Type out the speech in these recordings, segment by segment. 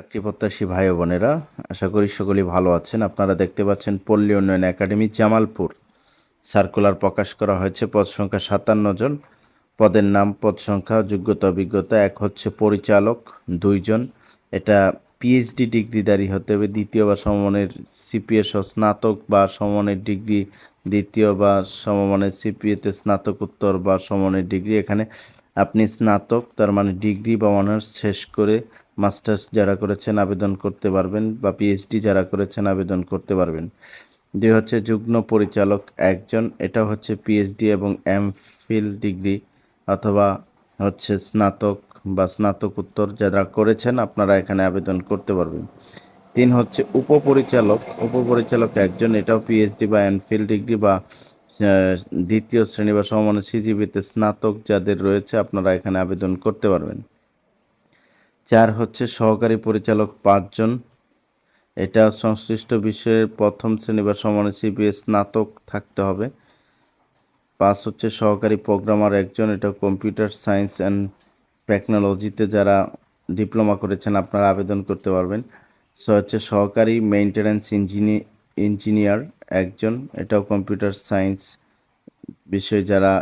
চাকরি প্রত্যাশী ভাই ও বোনেরা, আশা করি সকলেই ভালো আছেন। আপনারা দেখতে পাচ্ছেন পল্লী উন্নয়ন একাডেমি জামালপুর সার্কুলার প্রকাশ করা হয়েছে। পদ সংখ্যা 57 জন। পদের নাম, পদ সংখ্যা, যোগ্যতা, অভিজ্ঞতা: এক হচ্ছে পরিচালক, 2 জন। এটা পিএইচডি ডিগ্রিধারী হতে হবে, দ্বিতীয় বা সমমানের সিপিএ সহ স্নাতক বা সমমানের ডিগ্রি, দ্বিতীয় বা সমমানের সিপিএতে স্নাতকোত্তর বা সমমানের ডিগ্রি। এখানে আপনি স্নাতক, তার মানে ডিগ্রি বা অনার্স শেষ করে মাস্টার্স যারা করেছেন আবেদন করতে পারবেন, বা পিএইচডি যারা করেছেন আবেদন করতে পারবেন। 2 হচ্ছে যুগ্ম পরিচালক 1 জন। এটা হচ্ছে পিএইচডি এবং এমফিল ডিগ্রি অথবা হচ্ছে স্নাতক বা স্নাতকোত্তর যারা করেছেন আপনারা এখানে আবেদন করতে পারবেন। 3 হচ্ছে উপপরিচালক। উপপরিচালক 1 জন। এটাও পিএইচডি বা এমফিল ডিগ্রি বা দ্বিতীয় শ্রেণী বা সমমানের সিজিপিতে স্নাতক যাদের রয়েছে আপনারা এখানে আবেদন করতে পারবেন। 4 হচ্ছে সহকারী পরিচালক 5 জন। এটা সংশ্লিষ্ট বিষয়ের প্রথম শ্রেণী বা সমমানের সিপিএ স্নাতক থাকতে হবে। 5 হচ্ছে সহকারী প্রোগ্রামার 1 জন। এটা কম্পিউটার সায়েন্স অ্যান্ড টেকনোলজিতে যারা ডিপ্লোমা করেছেন আপনারা আবেদন করতে পারবেন। 6 হচ্ছে সহকারী মেইনটেন্যান্স ইঞ্জিনিয়ার 1 জন। এটাও কম্পিউটার সায়েন্স বিষয়ে যারা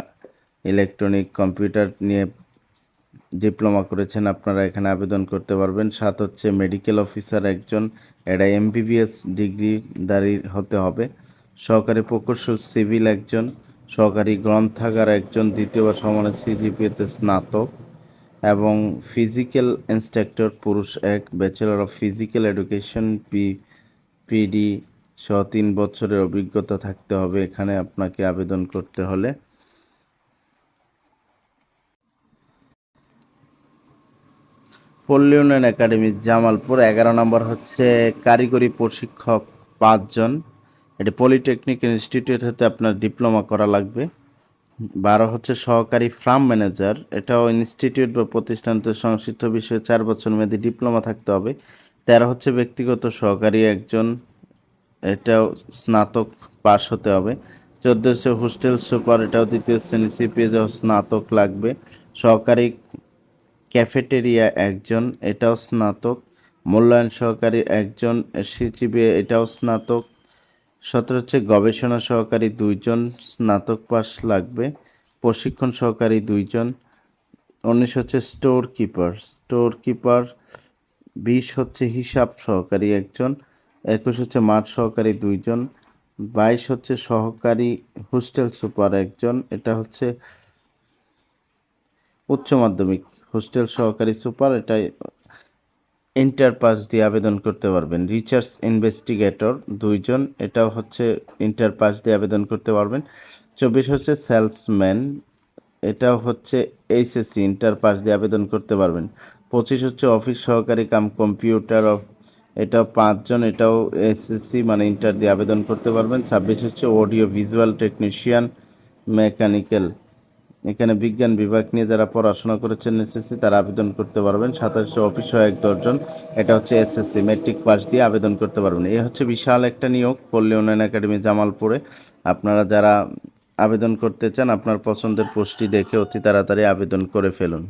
ইলেকট্রনিক কম্পিউটার নিয়ে ডিপ্লোমা করেছেন আপনারা এখানে আবেদন করতে পারবেন। 7 হচ্ছে মেডিকেল অফিসার 1 জন। এটা এমবিবিএস ডিগ্রিধারী হতে হবে। সহকারী প্রকৌশল সিভিল 1 জন। সহকারী গ্রন্থাগার 1 জন, দ্বিতীয় বা সমমানের সিজিপিএতে স্নাতক। এবং ফিজিক্যাল ইন্সট্রাক্টর পুরুষ 1, bachelor of physical education PD সহ 3 বছরের অভিজ্ঞতা থাকতে হবে এখানে আপনাকে আবেদন করতে হলে। পল্লী উন্নয়ন একাডেমি জামালপুর 11 নম্বর হচ্ছে কারিগরি প্রশিক্ষক 5 জন। এটি পলিটেকনিক ইনস্টিটিউট হতে আপনার ডিপ্লোমা করা লাগবে। 12 হচ্ছে সহকারী ফার্ম ম্যানেজার। এটাও ইনস্টিটিউট বা প্রতিষ্ঠানতে সংশ্লিষ্ট বিষয়ে 4 বছর মেয়াদী ডিপ্লোমা থাকতে হবে। 13 হচ্ছে ব্যক্তিগত সহকারী 1 জন। এটাও স্নাতক পাস হতে হবে। 14 হচ্ছে হোস্টেল সুপার। এটাও দ্বিতীয় শ্রেণী সিপিএ স্নাতক লাগবে। সহকারী ক্যাফেটেরিয়া 1 জন। এটাও স্নাতক। মূল্যায়ন সহকারী 1 জন, সিজিপিএ এটাও স্নাতক। 17 হচ্ছে গবেষণা সহকারী 2 জন, স্নাতক পাস লাগবে। প্রশিক্ষণ সহকারী 2 জন। 19 হচ্ছে স্টোর কিপার। 20 হচ্ছে হিসাব সহকারী 1 জন। 21 হচ্ছে মাঠ সহকারী 2 জন। 22 হচ্ছে সহকারী হোস্টেল সুপার 1 জন। এটা হচ্ছে উচ্চ মাধ্যমিক হোস্টেল সহকারী সুপার। এটা ইন্টার পাস দিয়ে আবেদন করতে পারবেন। রিসার্চ ইনভেস্টিগেটর 2 জন। এটাও হচ্ছে ইন্টার পাস দিয়ে আবেদন করতে পারবেন। 24 হচ্ছে সেলসম্যান। এটাও হচ্ছে এইচএসসি ইন্টার পাস দিয়ে আবেদন করতে পারবেন। 25 হচ্ছে অফিস সহকারী কাম কম্পিউটার এটাও 5 জন। এটাও এসএসসি মানে ইন্টার দিয়ে আবেদন করতে পারবেন। 26 হচ্ছে অডিও ভিজুয়াল টেকনিশিয়ান মেকানিক্যাল। এখানে বিজ্ঞান বিভাগ নিয়ে যারা পড়াশোনা করেছেন এসএসসি তারা আবেদন করতে পারবেন। 27 অফিস সহায়ক 10 জন। এটা হচ্ছে এসএসসি মেট্রিক পাস দিয়ে আবেদন করতে পারবেন। এই হচ্ছে বিশাল একটা নিয়োগ পল্লী উন্নয়ন একাডেমি জামালপুরে। আপনারা যারা আবেদন করতে চান আপনার পছন্দের পোস্টটি দেখে অতি তাড়াতাড়ি আবেদন করে ফেলুন।